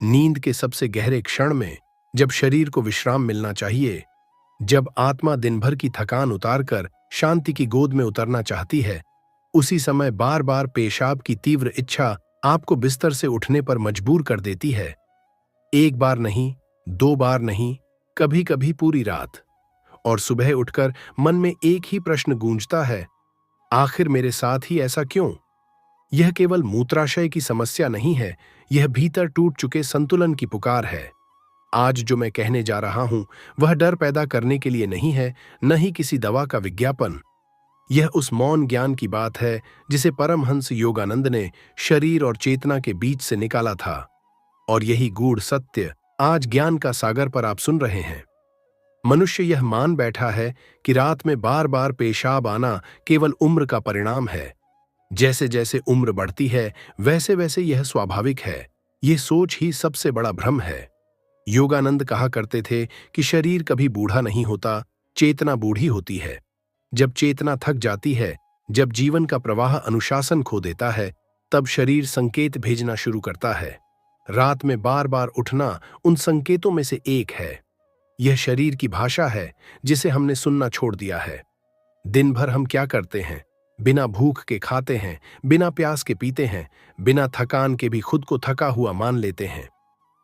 नींद के सबसे गहरे क्षण में, जब शरीर को विश्राम मिलना चाहिए, जब आत्मा दिन भर की थकान उतारकर शांति की गोद में उतरना चाहती है, उसी समय बार बार पेशाब की तीव्र इच्छा आपको बिस्तर से उठने पर मजबूर कर देती है। एक बार नहीं, दो बार नहीं, कभी कभी पूरी रात। और सुबह उठकर मन में एक ही प्रश्न गूंजता है, आखिर मेरे साथ ही ऐसा क्यों? यह केवल मूत्राशय की समस्या नहीं है, यह भीतर टूट चुके संतुलन की पुकार है। आज जो मैं कहने जा रहा हूं, वह डर पैदा करने के लिए नहीं है, न ही किसी दवा का विज्ञापन। यह उस मौन ज्ञान की बात है जिसे परमहंस योगानंद ने शरीर और चेतना के बीच से निकाला था। और यही गूढ़ सत्य आज ज्ञान का सागर पर आप सुन रहे हैं। मनुष्य यह मान बैठा है कि रात में बार बार पेशाब आना केवल उम्र का परिणाम है। जैसे जैसे उम्र बढ़ती है, वैसे वैसे यह स्वाभाविक है। यह सोच ही सबसे बड़ा भ्रम है। योगानंद कहा करते थे कि शरीर कभी बूढ़ा नहीं होता, चेतना बूढ़ी होती है। जब चेतना थक जाती है, जब जीवन का प्रवाह अनुशासन खो देता है, तब शरीर संकेत भेजना शुरू करता है। रात में बार बार उठना उन संकेतों में से एक है। यह शरीर की भाषा है जिसे हमने सुनना छोड़ दिया है। दिन भर हम क्या करते हैं? बिना भूख के खाते हैं, बिना प्यास के पीते हैं, बिना थकान के भी खुद को थका हुआ मान लेते हैं।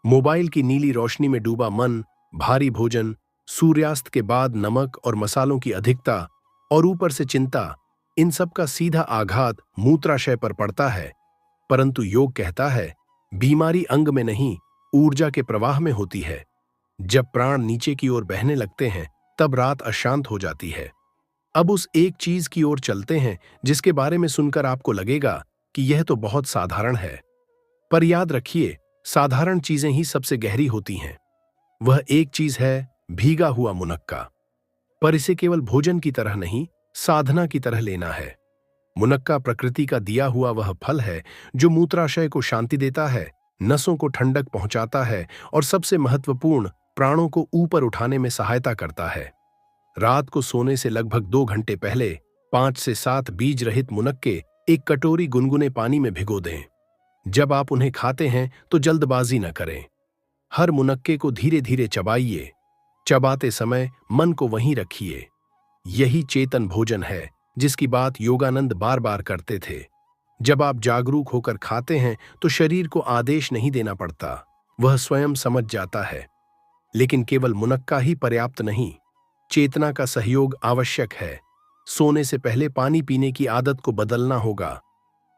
मोबाइल की नीली रोशनी में डूबा मन, भारी भोजन, सूर्यास्त के बाद नमक और मसालों की अधिकता और ऊपर से चिंता, इन सब का सीधा आघात मूत्राशय पर पड़ता है। परंतु योग कहता है, बीमारी अंग में नहीं, ऊर्जा के प्रवाह में होती है। जब प्राण नीचे की ओर बहने लगते हैं, तब रात अशांत हो जाती है। अब उस एक चीज की ओर चलते हैं जिसके बारे में सुनकर आपको लगेगा कि यह तो बहुत साधारण है। पर याद रखिए, साधारण चीजें ही सबसे गहरी होती हैं। वह एक चीज है भीगा हुआ मुनक्का। पर इसे केवल भोजन की तरह नहीं, साधना की तरह लेना है। मुनक्का प्रकृति का दिया हुआ वह फल है जो मूत्राशय को शांति देता है, नसों को ठंडक पहुंचाता है और सबसे महत्वपूर्ण, प्राणों को ऊपर उठाने में सहायता करता है। रात को सोने से लगभग 2 घंटे पहले 5 से 7 बीज रहित मुनक्के एक कटोरी गुनगुने पानी में भिगो दें। जब आप उन्हें खाते हैं तो जल्दबाजी न करें। हर मुनक्के को धीरे धीरे चबाइए। चबाते समय मन को वहीं रखिए। यही चेतन भोजन है जिसकी बात योगानंद बार बार करते थे। जब आप जागरूक होकर खाते हैं तो शरीर को आदेश नहीं देना पड़ता, वह स्वयं समझ जाता है। लेकिन केवल मुनक्का ही पर्याप्त नहीं, चेतना का सहयोग आवश्यक है। सोने से पहले पानी पीने की आदत को बदलना होगा।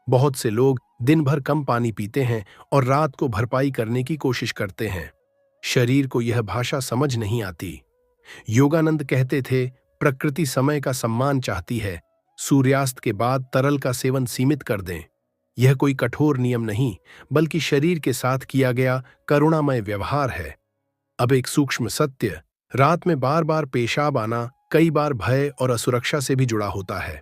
बहुत से लोग दिन भर कम पानी पीते हैं और रात को भरपाई करने की कोशिश करते हैं। शरीर को यह भाषा समझ नहीं आती। योगानंद कहते थे, प्रकृति समय का सम्मान चाहती है, सूर्यास्त के बाद तरल का सेवन सीमित कर दें। यह कोई कठोर नियम नहीं, बल्कि शरीर के साथ किया गया करुणामय व्यवहार है। अब एक सूक्ष्म सत्य, रात में बार बार पेशाब आना कई बार भय और असुरक्षा से भी जुड़ा होता है।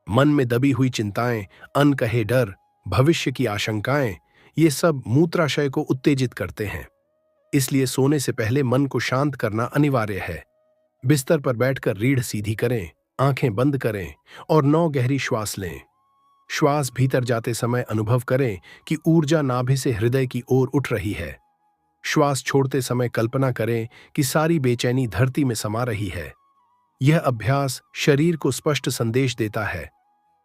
मन में दबी हुई चिंताएं, अनकहे डर, भविष्य की आशंकाएं, ये सब मूत्राशय को उत्तेजित करते हैं। इसलिए सोने से पहले मन को शांत करना अनिवार्य है। बिस्तर पर बैठकर रीढ़ सीधी करें, आंखें बंद करें और 9 गहरी श्वास लें। श्वास भीतर जाते समय अनुभव करें कि ऊर्जा नाभि से हृदय की ओर उठ रही है। श्वास छोड़ते समय कल्पना करें कि सारी बेचैनी धरती में समा रही है। यह अभ्यास शरीर को स्पष्ट संदेश देता है,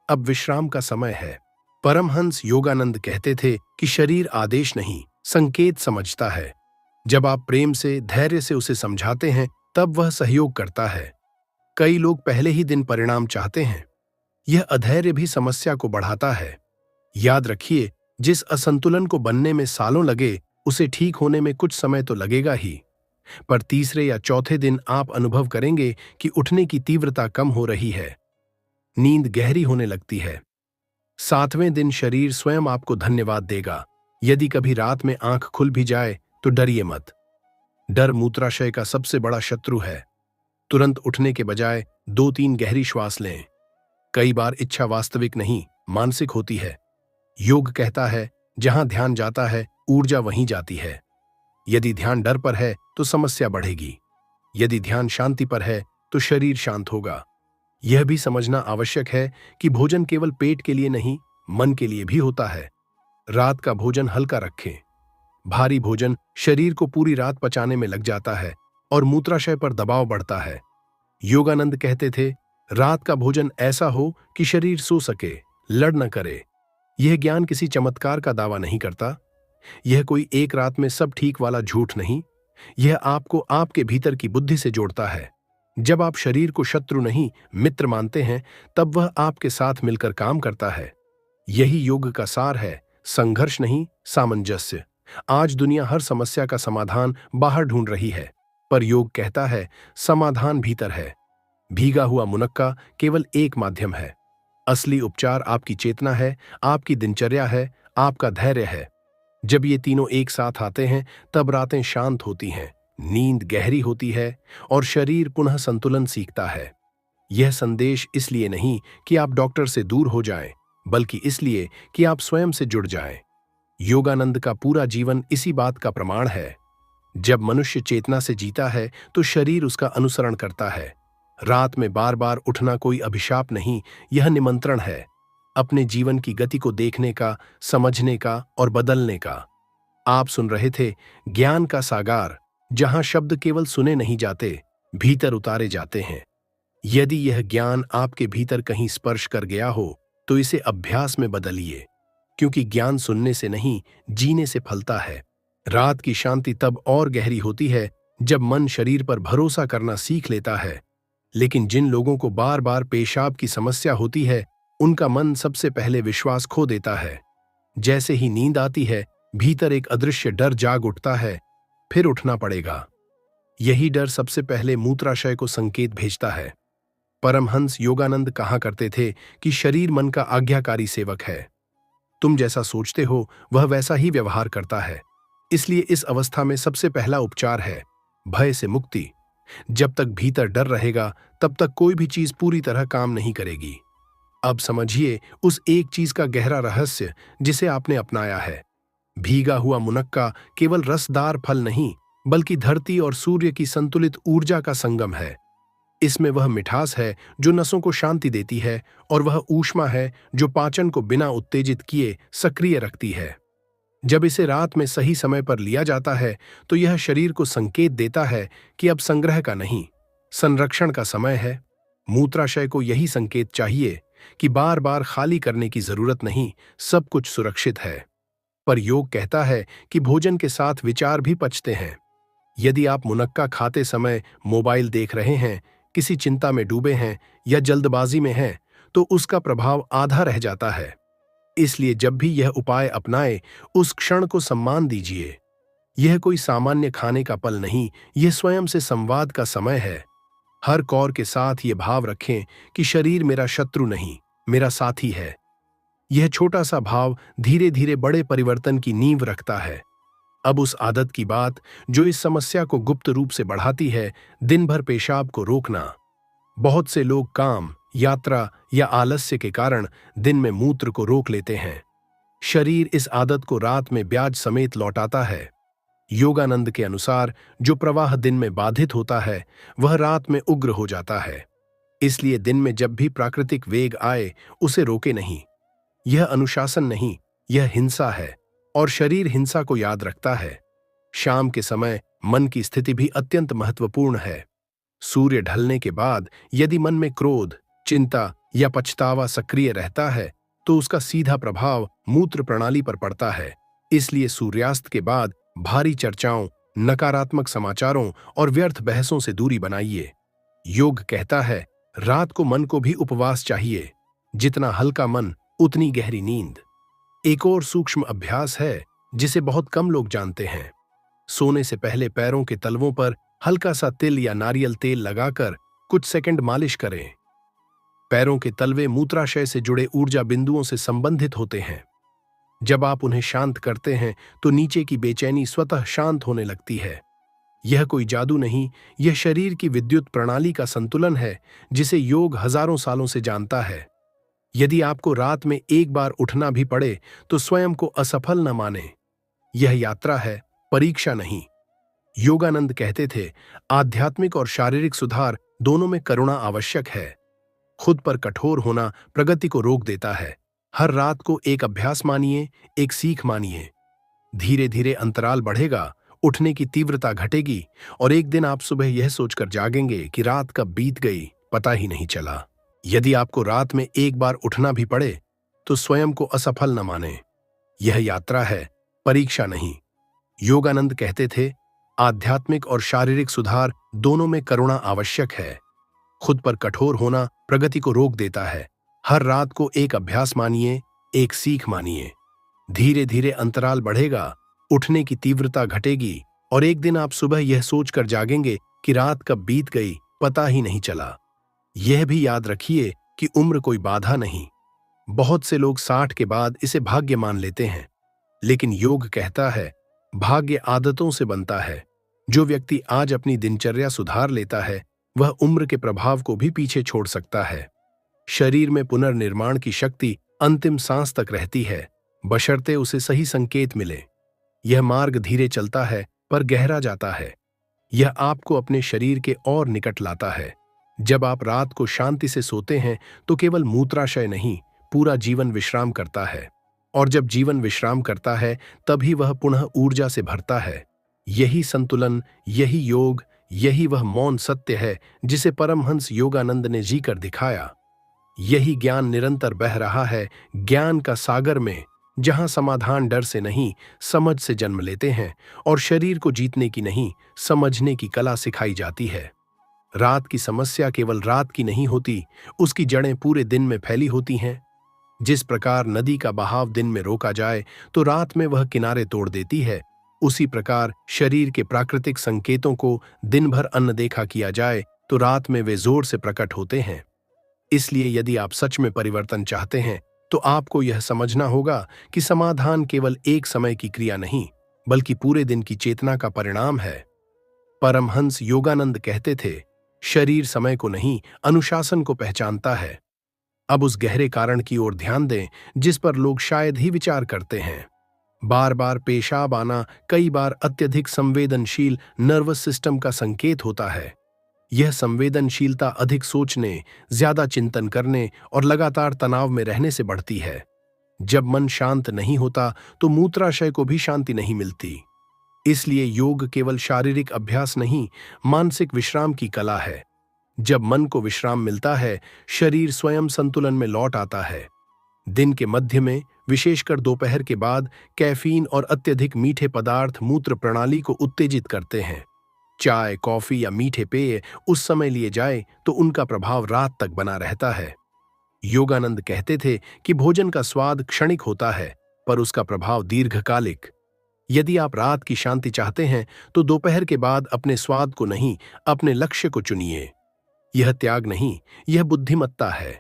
अब विश्राम का समय है। परमहंस योगानंद कहते थे कि शरीर आदेश नहीं, संकेत समझता है। जब आप प्रेम से, धैर्य से उसे समझाते हैं, तब वह सहयोग करता है। कई लोग पहले ही दिन परिणाम चाहते हैं। यह अधैर्य भी समस्या को बढ़ाता है। याद रखिए, जिस असंतुलन को बनने में सालों लगे, उसे ठीक होने में कुछ समय तो लगेगा ही। पर तीसरे या चौथे दिन आप अनुभव करेंगे कि उठने की तीव्रता कम हो रही है, नींद गहरी होने लगती है। 7वें दिन शरीर स्वयं आपको धन्यवाद देगा। यदि कभी रात में आंख खुल भी जाए तो डरिए मत। डर मूत्राशय का सबसे बड़ा शत्रु है। तुरंत उठने के बजाय 2-3 गहरी श्वास लें। कई बार इच्छा वास्तविक नहीं, मानसिक होती है। योग कहता है, जहां ध्यान जाता है, ऊर्जा वहीं जाती है। यदि ध्यान डर पर है तो समस्या बढ़ेगी। यदि ध्यान शांति पर है तो शरीर शांत होगा। यह भी समझना आवश्यक है कि भोजन केवल पेट के लिए नहीं, मन के लिए भी होता है। रात का भोजन हल्का रखें। भारी भोजन शरीर को पूरी रात पचाने में लग जाता है और मूत्राशय पर दबाव बढ़ता है। योगानंद कहते थे, रात का भोजन ऐसा हो कि शरीर सो सके, लड़ न करे। यह ज्ञान किसी चमत्कार का दावा नहीं करता। यह कोई एक रात में सब ठीक वाला झूठ नहीं। यह आपको आपके भीतर की बुद्धि से जोड़ता है। जब आप शरीर को शत्रु नहीं मित्र मानते हैं, तब वह आपके साथ मिलकर काम करता है। यही योग का सार है, संघर्ष नहीं, सामंजस्य। आज दुनिया हर समस्या का समाधान बाहर ढूंढ रही है, पर योग कहता है समाधान भीतर है। भीगा हुआ मुनक्का केवल एक माध्यम है। असली उपचार आपकी चेतना है, आपकी दिनचर्या है, आपका धैर्य है। जब ये तीनों एक साथ आते हैं, तब रातें शांत होती हैं, नींद गहरी होती है और शरीर पुनः संतुलन सीखता है। यह संदेश इसलिए नहीं कि आप डॉक्टर से दूर हो जाएं, बल्कि इसलिए कि आप स्वयं से जुड़ जाएं। योगानंद का पूरा जीवन इसी बात का प्रमाण है। जब मनुष्य चेतना से जीता है, तो शरीर उसका अनुसरण करता है। रात में बार बार उठना कोई अभिशाप नहीं, यह निमंत्रण है अपने जीवन की गति को देखने का, समझने का और बदलने का। आप सुन रहे थे ज्ञान का सागर, जहां शब्द केवल सुने नहीं जाते, भीतर उतारे जाते हैं। यदि यह ज्ञान आपके भीतर कहीं स्पर्श कर गया हो, तो इसे अभ्यास में बदलिए, क्योंकि ज्ञान सुनने से नहीं, जीने से फलता है। रात की शांति तब और गहरी होती है जब मन शरीर पर भरोसा करना सीख लेता है। लेकिन जिन लोगों को बार बार पेशाब की समस्या होती है, उनका मन सबसे पहले विश्वास खो देता है। जैसे ही नींद आती है, भीतर एक अदृश्य डर जाग उठता है, फिर उठना पड़ेगा। यही डर सबसे पहले मूत्राशय को संकेत भेजता है। परमहंस योगानंद कहा करते थे कि शरीर मन का आज्ञाकारी सेवक है। तुम जैसा सोचते हो, वह वैसा ही व्यवहार करता है। इसलिए इस अवस्था में सबसे पहला उपचार है भय से मुक्ति। जब तक भीतर डर रहेगा, तब तक कोई भी चीज पूरी तरह काम नहीं करेगी। अब समझिए उस एक चीज का गहरा रहस्य जिसे आपने अपनाया है। भीगा हुआ मुनक्का केवल रसदार फल नहीं, बल्कि धरती और सूर्य की संतुलित ऊर्जा का संगम है। इसमें वह मिठास है जो नसों को शांति देती है, और वह ऊष्मा है जो पाचन को बिना उत्तेजित किए सक्रिय रखती है। जब इसे रात में सही समय पर लिया जाता है, तो यह शरीर को संकेत देता है कि अब संग्रह का नहीं, संरक्षण का समय है। मूत्राशय को यही संकेत चाहिए कि बार बार खाली करने की जरूरत नहीं, सब कुछ सुरक्षित है। पर योग कहता है कि भोजन के साथ विचार भी पचते हैं। यदि आप मुनक्का खाते समय मोबाइल देख रहे हैं, किसी चिंता में डूबे हैं या जल्दबाजी में हैं, तो उसका प्रभाव आधा रह जाता है। इसलिए जब भी यह उपाय अपनाए, उस क्षण को सम्मान दीजिए। यह कोई सामान्य खाने का पल नहीं, यह स्वयं से संवाद का समय है। हर कौर के साथ ये भाव रखें कि शरीर मेरा शत्रु नहीं, मेरा साथी है। यह छोटा सा भाव धीरे धीरे बड़े परिवर्तन की नींव रखता है। अब उस आदत की बात जो इस समस्या को गुप्त रूप से बढ़ाती है, दिन भर पेशाब को रोकना। बहुत से लोग काम, यात्रा या आलस्य के कारण दिन में मूत्र को रोक लेते हैं। शरीर इस आदत को रात में ब्याज समेत लौटाता है। योगानंद के अनुसार जो प्रवाह दिन में बाधित होता है, वह रात में उग्र हो जाता है। इसलिए दिन में जब भी प्राकृतिक वेग आए, उसे रोके नहीं। यह अनुशासन नहीं, यह हिंसा है, और शरीर हिंसा को याद रखता है। शाम के समय मन की स्थिति भी अत्यंत महत्वपूर्ण है। सूर्य ढलने के बाद यदि मन में क्रोध, चिंता या पछतावा सक्रिय रहता है, तो उसका सीधा प्रभाव मूत्र प्रणाली पर पड़ता है। इसलिए सूर्यास्त के बाद भारी चर्चाओं, नकारात्मक समाचारों और व्यर्थ बहसों से दूरी बनाइए। योग कहता है, रात को मन को भी उपवास चाहिए। जितना हल्का मन, उतनी गहरी नींद। एक और सूक्ष्म अभ्यास है जिसे बहुत कम लोग जानते हैं। सोने से पहले पैरों के तलवों पर हल्का सा तिल या नारियल तेल लगाकर कुछ सेकंड मालिश करें। पैरों के तलवे मूत्राशय से जुड़े ऊर्जा बिंदुओं से संबंधित होते हैं। जब आप उन्हें शांत करते हैं, तो नीचे की बेचैनी स्वतः शांत होने लगती है। यह कोई जादू नहीं, यह शरीर की विद्युत प्रणाली का संतुलन है, जिसे योग हजारों सालों से जानता है। यदि आपको रात में एक बार उठना भी पड़े, तो स्वयं को असफल न माने। यह यात्रा है, परीक्षा नहीं। योगानंद कहते थे, आध्यात्मिक और शारीरिक सुधार दोनों में करुणा आवश्यक है। खुद पर कठोर होना प्रगति को रोक देता है। हर रात को एक अभ्यास मानिए, एक सीख मानिए। धीरे धीरे अंतराल बढ़ेगा, उठने की तीव्रता घटेगी और एक दिन आप सुबह यह सोचकर जागेंगे कि रात कब बीत गई, पता ही नहीं चला। यदि आपको रात में एक बार उठना भी पड़े तो स्वयं को असफल न माने। यह यात्रा है, परीक्षा नहीं। योगानंद कहते थे, आध्यात्मिक और शारीरिक सुधार दोनों में करुणा आवश्यक है। खुद पर कठोर होना प्रगति को रोक देता है। हर रात को एक अभ्यास मानिए, एक सीख मानिए। धीरे धीरे अंतराल बढ़ेगा, उठने की तीव्रता घटेगी और एक दिन आप सुबह यह सोचकर जागेंगे कि रात कब बीत गई, पता ही नहीं चला। यह भी याद रखिए कि उम्र कोई बाधा नहीं। बहुत से लोग 60 के बाद इसे भाग्य मान लेते हैं, लेकिन योग कहता है भाग्य आदतों से बनता है। जो व्यक्ति आज अपनी दिनचर्या सुधार लेता है वह उम्र के प्रभाव को भी पीछे छोड़ सकता है। शरीर में पुनर्निर्माण की शक्ति अंतिम सांस तक रहती है, बशर्ते उसे सही संकेत मिले। यह मार्ग धीरे चलता है पर गहरा जाता है। यह आपको अपने शरीर के और निकट लाता है। जब आप रात को शांति से सोते हैं तो केवल मूत्राशय नहीं, पूरा जीवन विश्राम करता है। और जब जीवन विश्राम करता है तभी वह पुनः ऊर्जा से भरता है। यही संतुलन, यही योग, यही वह मौन सत्य है जिसे परमहंस योगानंद ने जी कर दिखाया। यही ज्ञान निरंतर बह रहा है, ज्ञान का सागर में, जहां समाधान डर से नहीं समझ से जन्म लेते हैं और शरीर को जीतने की नहीं समझने की कला सिखाई जाती है। रात की समस्या केवल रात की नहीं होती, उसकी जड़ें पूरे दिन में फैली होती हैं। जिस प्रकार नदी का बहाव दिन में रोका जाए तो रात में वह किनारे तोड़ देती है, उसी प्रकार शरीर के प्राकृतिक संकेतों को दिन भर अनदेखा किया जाए तो रात में वे जोर से प्रकट होते हैं। इसलिए यदि आप सच में परिवर्तन चाहते हैं तो आपको यह समझना होगा कि समाधान केवल एक समय की क्रिया नहीं, बल्कि पूरे दिन की चेतना का परिणाम है। परमहंस योगानंद कहते थे, शरीर समय को नहीं, अनुशासन को पहचानता है। अब उस गहरे कारण की ओर ध्यान दें जिस पर लोग शायद ही विचार करते हैं। बार बार पेशाब आना कई बार अत्यधिक संवेदनशील नर्वस सिस्टम का संकेत होता है। यह संवेदनशीलता अधिक सोचने, ज्यादा चिंतन करने और लगातार तनाव में रहने से बढ़ती है। जब मन शांत नहीं होता तो मूत्राशय को भी शांति नहीं मिलती। इसलिए योग केवल शारीरिक अभ्यास नहीं, मानसिक विश्राम की कला है। जब मन को विश्राम मिलता है, शरीर स्वयं संतुलन में लौट आता है। दिन के मध्य में, विशेषकर दोपहर के बाद, कैफीन और अत्यधिक मीठे पदार्थ मूत्र प्रणाली को उत्तेजित करते हैं। चाय, कॉफी या मीठे पेय उस समय लिए जाए तो उनका प्रभाव रात तक बना रहता है। योगानंद कहते थे कि भोजन का स्वाद क्षणिक होता है पर उसका प्रभाव दीर्घकालिक। यदि आप रात की शांति चाहते हैं तो दोपहर के बाद अपने स्वाद को नहीं, अपने लक्ष्य को चुनिए। यह त्याग नहीं, यह बुद्धिमत्ता है।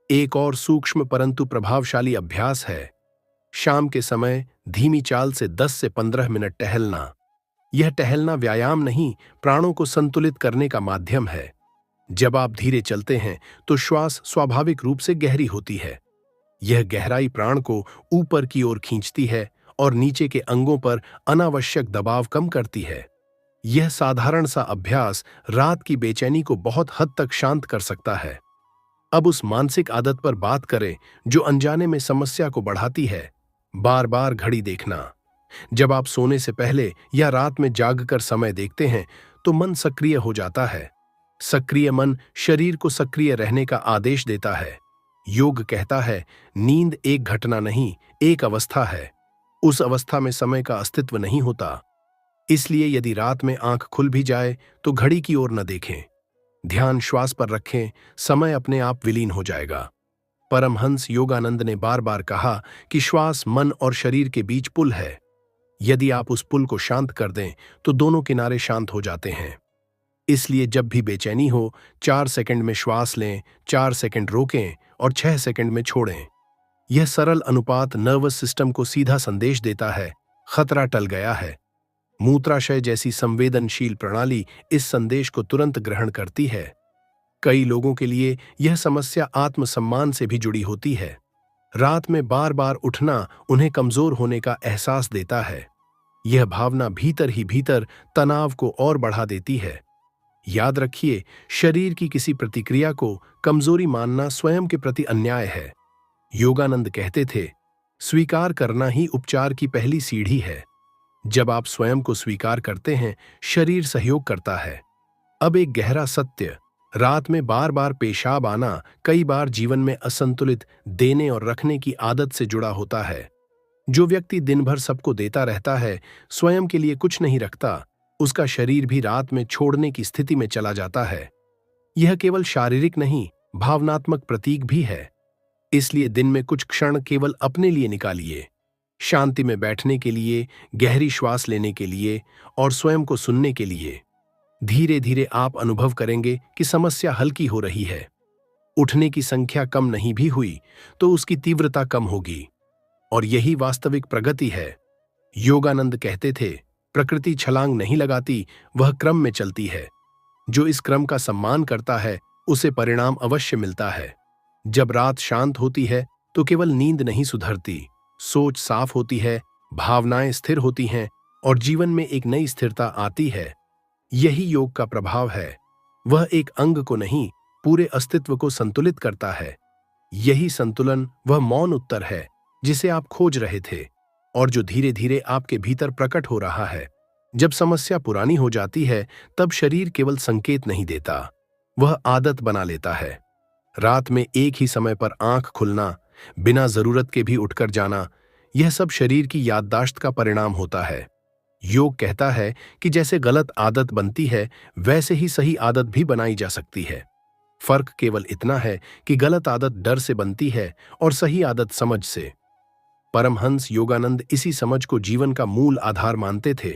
एक और सूक्ष्म परंतु प्रभावशाली अभ्यास है शाम के समय धीमी चाल से 10 से 15 मिनट टहलना। यह टहलना व्यायाम नहीं, प्राणों को संतुलित करने का माध्यम है। जब आप धीरे चलते हैं तो श्वास स्वाभाविक रूप से गहरी होती है। यह गहराई प्राण को ऊपर की ओर खींचती है और नीचे के अंगों पर अनावश्यक दबाव कम करती है। यह साधारण सा अभ्यास रात की बेचैनी को बहुत हद तक शांत कर सकता है। अब उस मानसिक आदत पर बात करें जो अनजाने में समस्या को बढ़ाती है, बार बार घड़ी देखना। जब आप सोने से पहले या रात में जागकर समय देखते हैं तो मन सक्रिय हो जाता है। सक्रिय मन शरीर को सक्रिय रहने का आदेश देता है। योग कहता है, नींद एक घटना नहीं, एक अवस्था है। उस अवस्था में समय का अस्तित्व नहीं होता। इसलिए यदि रात में आंख खुल भी जाए तो घड़ी की ओर न देखें। ध्यान श्वास पर रखें, समय अपने आप विलीन हो जाएगा। परमहंस योगानंद ने बार बार कहा कि श्वास मन और शरीर के बीच पुल है। यदि आप उस पुल को शांत कर दें तो दोनों किनारे शांत हो जाते हैं। इसलिए जब भी बेचैनी हो, 4 सेकंड में श्वास लें, 4 सेकंड रोकें और 6 सेकंड में छोड़ें। यह सरल अनुपात नर्वस सिस्टम को सीधा संदेश देता है, खतरा टल गया है। मूत्राशय जैसी संवेदनशील प्रणाली इस संदेश को तुरंत ग्रहण करती है। कई लोगों के लिए यह समस्या आत्मसम्मान से भी जुड़ी होती है। रात में बार बार उठना उन्हें कमजोर होने का एहसास देता है। यह भावना भीतर ही भीतर तनाव को और बढ़ा देती है। याद रखिए, शरीर की किसी प्रतिक्रिया को कमजोरी मानना स्वयं के प्रति अन्याय है। योगानंद कहते थे, स्वीकार करना ही उपचार की पहली सीढ़ी है। जब आप स्वयं को स्वीकार करते हैं, शरीर सहयोग करता है। अब एक गहरा सत्य, रात में बार बार पेशाब आना कई बार जीवन में असंतुलित देने और रखने की आदत से जुड़ा होता है। जो व्यक्ति दिन भर सबको देता रहता है, स्वयं के लिए कुछ नहीं रखता, उसका शरीर भी रात में छोड़ने की स्थिति में चला जाता है। यह केवल शारीरिक नहीं, भावनात्मक प्रतीक भी है। इसलिए दिन में कुछ क्षण केवल अपने लिए निकालिए, शांति में बैठने के लिए, गहरी श्वास लेने के लिए और स्वयं को सुनने के लिए। धीरे धीरे आप अनुभव करेंगे कि समस्या हल्की हो रही है। उठने की संख्या कम नहीं भी हुई तो उसकी तीव्रता कम होगी, और यही वास्तविक प्रगति है। योगानंद कहते थे, प्रकृति छलांग नहीं लगाती, वह क्रम में चलती है। जो इस क्रम का सम्मान करता है, उसे परिणाम अवश्य मिलता है। जब रात शांत होती है तो केवल नींद नहीं सुधरती, सोच साफ होती है, भावनाएं स्थिर होती हैं और जीवन में एक नई स्थिरता आती है। यही योग का प्रभाव है। वह एक अंग को नहीं, पूरे अस्तित्व को संतुलित करता है। यही संतुलन, वह मौन उत्तर है जिसे आप खोज रहे थे और जो धीरे धीरे आपके भीतर प्रकट हो रहा है। जब समस्या पुरानी हो जाती है, तब शरीर केवल संकेत नहीं देता, वह आदत बना लेता है। रात में एक ही समय पर आंख खुलना, बिना जरूरत के भी उठकर जाना, यह सब शरीर की याददाश्त का परिणाम होता है। योग कहता है कि जैसे गलत आदत बनती है, वैसे ही सही आदत भी बनाई जा सकती है। फर्क केवल इतना है कि गलत आदत डर से बनती है और सही आदत समझ से। परमहंस योगानंद इसी समझ को जीवन का मूल आधार मानते थे।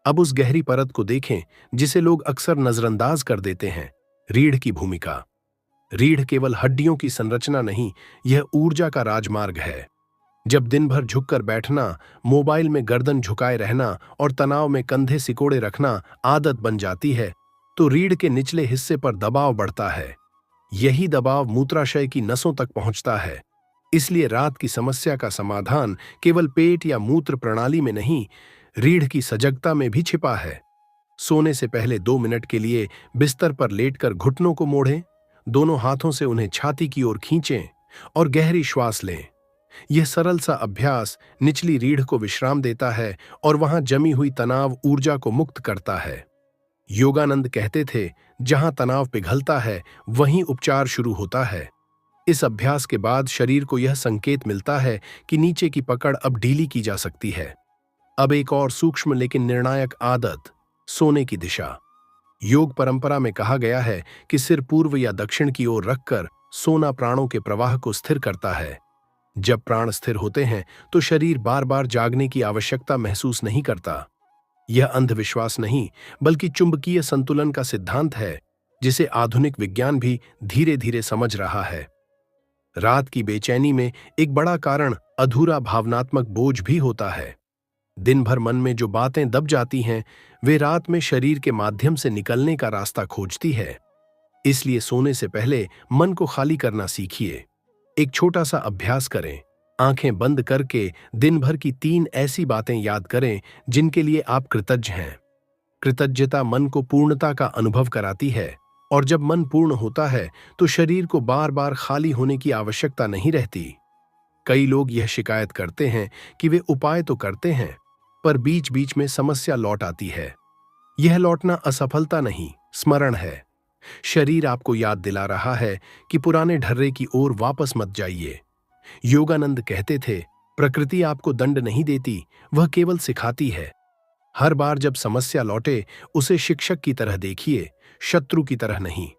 अब उस गहरी परत को देखें जिसे लोग अक्सर नजरअंदाज कर देते हैं, रीढ़ की भूमिका। रीढ़ केवल हड्डियों की संरचना नहीं, यह ऊर्जा का राजमार्ग है। जब दिन भर झुककर बैठना, मोबाइल में गर्दन झुकाए रहना और तनाव में कंधे सिकोड़े रखना आदत बन जाती है, तो रीढ़ के निचले हिस्से पर दबाव बढ़ता है। यही दबाव मूत्राशय की नसों तक पहुंचता है। इसलिए रात की समस्या का समाधान केवल पेट या मूत्र प्रणाली में नहीं, रीढ़ की सजगता में भी छिपा है। सोने से पहले 2 मिनट के लिए बिस्तर पर लेटकर घुटनों को मोड़ें, दोनों हाथों से उन्हें छाती की ओर खींचें और गहरी श्वास लें। यह सरल सा अभ्यास निचली रीढ़ को विश्राम देता है और वहां जमी हुई तनाव ऊर्जा को मुक्त करता है। योगानंद कहते थे, जहां तनाव पिघलता है, वहीं उपचार शुरू होता है। इस अभ्यास के बाद शरीर को यह संकेत मिलता है कि नीचे की पकड़ अब ढीली की जा सकती है। अब एक और सूक्ष्म लेकिन निर्णायक आदत, सोने की दिशा। योग परंपरा में कहा गया है कि सिर पूर्व या दक्षिण की ओर रखकर सोना प्राणों के प्रवाह को स्थिर करता है। जब प्राण स्थिर होते हैं तो शरीर बार बार जागने की आवश्यकता महसूस नहीं करता। यह अंधविश्वास नहीं, बल्कि चुंबकीय संतुलन का सिद्धांत है, जिसे आधुनिक विज्ञान भी धीरे धीरे समझ रहा है। रात की बेचैनी में एक बड़ा कारण अधूरा भावनात्मक बोझ भी होता है। दिन भर मन में जो बातें दब जाती हैं, वे रात में शरीर के माध्यम से निकलने का रास्ता खोजती है। इसलिए सोने से पहले मन को खाली करना सीखिए। एक छोटा सा अभ्यास करें, आंखें बंद करके दिन भर की 3 ऐसी बातें याद करें जिनके लिए आप कृतज्ञ हैं। कृतज्ञता मन को पूर्णता का अनुभव कराती है, और जब मन पूर्ण होता है तो शरीर को बार बार खाली होने की आवश्यकता नहीं रहती। कई लोग यह शिकायत करते हैं कि वे उपाय तो करते हैं, पर बीच बीच में समस्या लौट आती है। यह लौटना असफलता नहीं, स्मरण है। शरीर आपको याद दिला रहा है कि पुराने ढर्रे की ओर वापस मत जाइए। योगानंद कहते थे, प्रकृति आपको दंड नहीं देती, वह केवल सिखाती है। हर बार जब समस्या लौटे, उसे शिक्षक की तरह देखिए, शत्रु की तरह नहीं।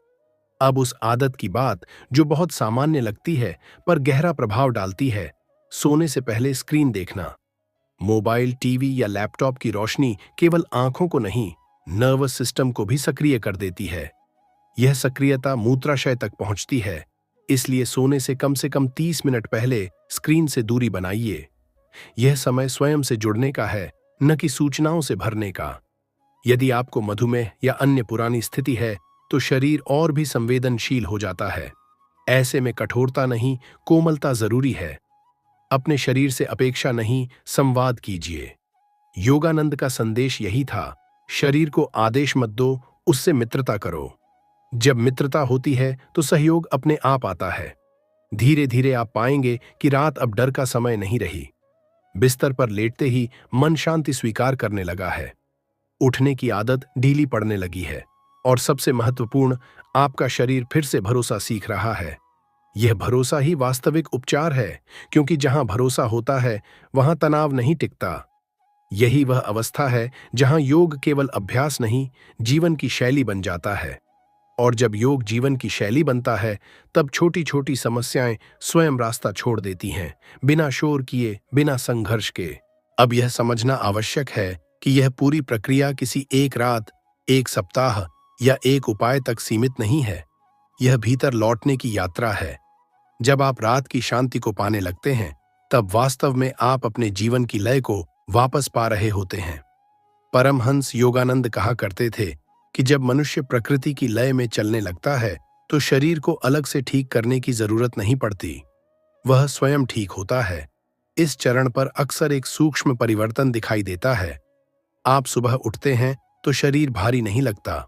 अब उस आदत की बात जो बहुत सामान्य लगती है पर गहरा प्रभाव डालती है, सोने से पहले स्क्रीन देखना। मोबाइल, टीवी या लैपटॉप की रोशनी केवल आंखों को नहीं, नर्वस सिस्टम को भी सक्रिय कर देती है। यह सक्रियता मूत्राशय तक पहुंचती है। इसलिए सोने से कम 30 मिनट पहले स्क्रीन से दूरी बनाइए। यह समय स्वयं से जुड़ने का है, न कि सूचनाओं से भरने का। यदि आपको मधुमेह या अन्य पुरानी स्थिति है, तो शरीर और भी संवेदनशील हो जाता है। ऐसे में कठोरता नहीं, कोमलता जरूरी है। अपने शरीर से अपेक्षा नहीं, संवाद कीजिए। योगानंद का संदेश यही था, शरीर को आदेश मत दो, उससे मित्रता करो। जब मित्रता होती है तो सहयोग अपने आप आता है। धीरे धीरे आप पाएंगे कि रात अब डर का समय नहीं रही। बिस्तर पर लेटते ही मन शांति स्वीकार करने लगा है। उठने की आदत ढीली पड़ने लगी है और सबसे महत्वपूर्ण, आपका शरीर फिर से भरोसा सीख रहा है। यह भरोसा ही वास्तविक उपचार है, क्योंकि जहां भरोसा होता है वहां तनाव नहीं टिकता। यही वह अवस्था है जहां योग केवल अभ्यास नहीं, जीवन की शैली बन जाता है। और जब योग जीवन की शैली बनता है, तब छोटी छोटी समस्याएं स्वयं रास्ता छोड़ देती हैं, बिना शोर किए, बिना संघर्ष के। अब यह समझना आवश्यक है कि यह पूरी प्रक्रिया किसी एक रात, एक सप्ताह या एक उपाय तक सीमित नहीं है। यह भीतर लौटने की यात्रा है। जब आप रात की शांति को पाने लगते हैं, तब वास्तव में आप अपने जीवन की लय को वापस पा रहे होते हैं। परमहंस योगानंद कहा करते थे कि जब मनुष्य प्रकृति की लय में चलने लगता है, तो शरीर को अलग से ठीक करने की जरूरत नहीं पड़ती, वह स्वयं ठीक होता है। इस चरण पर अक्सर एक सूक्ष्म परिवर्तन दिखाई देता है। आप सुबह उठते हैं तो शरीर भारी नहीं लगता,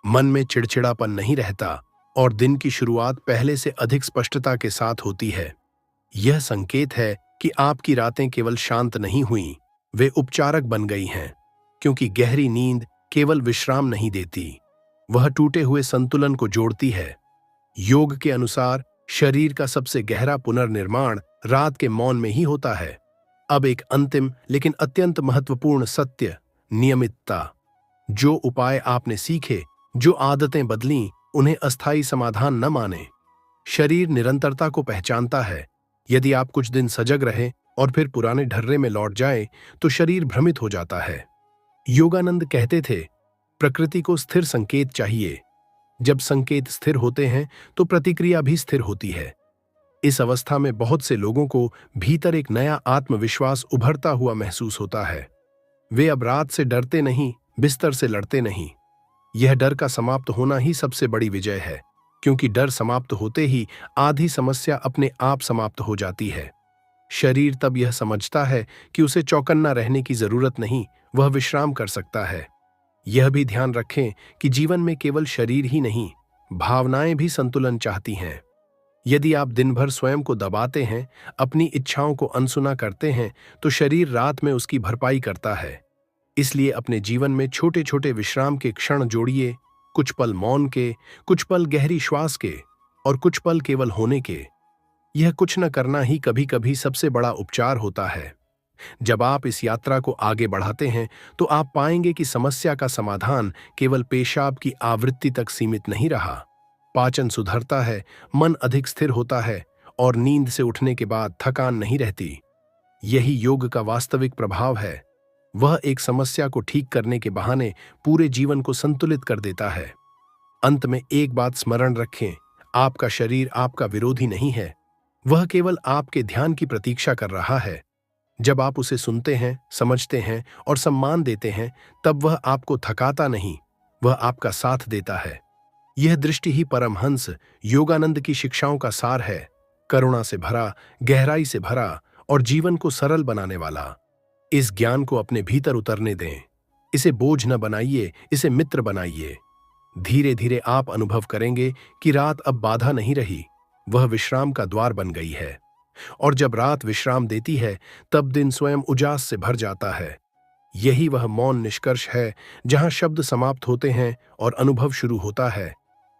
मन में चिड़चिड़ापन नहीं रहता और दिन की शुरुआत पहले से अधिक स्पष्टता के साथ होती है। यह संकेत है कि आपकी रातें केवल शांत नहीं हुईं, वे उपचारक बन गई हैं, क्योंकि गहरी नींद केवल विश्राम नहीं देती, वह टूटे हुए संतुलन को जोड़ती है। योग के अनुसार शरीर का सबसे गहरा पुनर्निर्माण रात के मौन में ही होता है। अब एक अंतिम लेकिन अत्यंत महत्वपूर्ण सत्य, नियमितता। जो उपाय आपने सीखे, जो आदतें बदलीं, उन्हें अस्थायी समाधान न माने। शरीर निरंतरता को पहचानता है। यदि आप कुछ दिन सजग रहें और फिर पुराने ढर्रे में लौट जाएं, तो शरीर भ्रमित हो जाता है। योगानंद कहते थे, प्रकृति को स्थिर संकेत चाहिए। जब संकेत स्थिर होते हैं तो प्रतिक्रिया भी स्थिर होती है। इस अवस्था में बहुत से लोगों को भीतर एक नया आत्मविश्वास उभरता हुआ महसूस होता है। वे अब रात से डरते नहीं, बिस्तर से लड़ते नहीं। यह डर का समाप्त होना ही सबसे बड़ी विजय है, क्योंकि डर समाप्त होते ही आधी समस्या अपने आप समाप्त हो जाती है। शरीर तब यह समझता है कि उसे चौकन्ना रहने की जरूरत नहीं, वह विश्राम कर सकता है। यह भी ध्यान रखें कि जीवन में केवल शरीर ही नहीं, भावनाएं भी संतुलन चाहती हैं। यदि आप दिन भर स्वयं को दबाते हैं, अपनी इच्छाओं को अनसुना करते हैं, तो शरीर रात में उसकी भरपाई करता है। इसलिए अपने जीवन में छोटे छोटे विश्राम के क्षण जोड़िए, कुछ पल मौन के, कुछ पल गहरी श्वास के और कुछ पल केवल होने के। यह कुछ न करना ही कभी कभी सबसे बड़ा उपचार होता है। जब आप इस यात्रा को आगे बढ़ाते हैं, तो आप पाएंगे कि समस्या का समाधान केवल पेशाब की आवृत्ति तक सीमित नहीं रहा। पाचन सुधरता है, मन अधिक स्थिर होता है और नींद से उठने के बाद थकान नहीं रहती। यही योग का वास्तविक प्रभाव है। वह एक समस्या को ठीक करने के बहाने पूरे जीवन को संतुलित कर देता है। अंत में एक बात स्मरण रखें, आपका शरीर आपका विरोधी नहीं है, वह केवल आपके ध्यान की प्रतीक्षा कर रहा है। जब आप उसे सुनते हैं, समझते हैं और सम्मान देते हैं, तब वह आपको थकाता नहीं, वह आपका साथ देता है। यह दृष्टि ही परमहंस योगानंद की शिक्षाओं का सार है, करुणा से भरा, गहराई से भरा और जीवन को सरल बनाने वाला। इस ज्ञान को अपने भीतर उतरने दें। इसे बोझ न बनाइए, इसे मित्र बनाइए। धीरे धीरे आप अनुभव करेंगे कि रात अब बाधा नहीं रही, वह विश्राम का द्वार बन गई है। और जब रात विश्राम देती है, तब दिन स्वयं उजास से भर जाता है। यही वह मौन निष्कर्ष है, जहां शब्द समाप्त होते हैं और अनुभव शुरू होता है।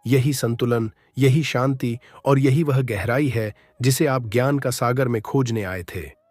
यही संतुलन, यही शांति और यही वह गहराई है जिसे आप ज्ञान का सागर में खोजने आए थे।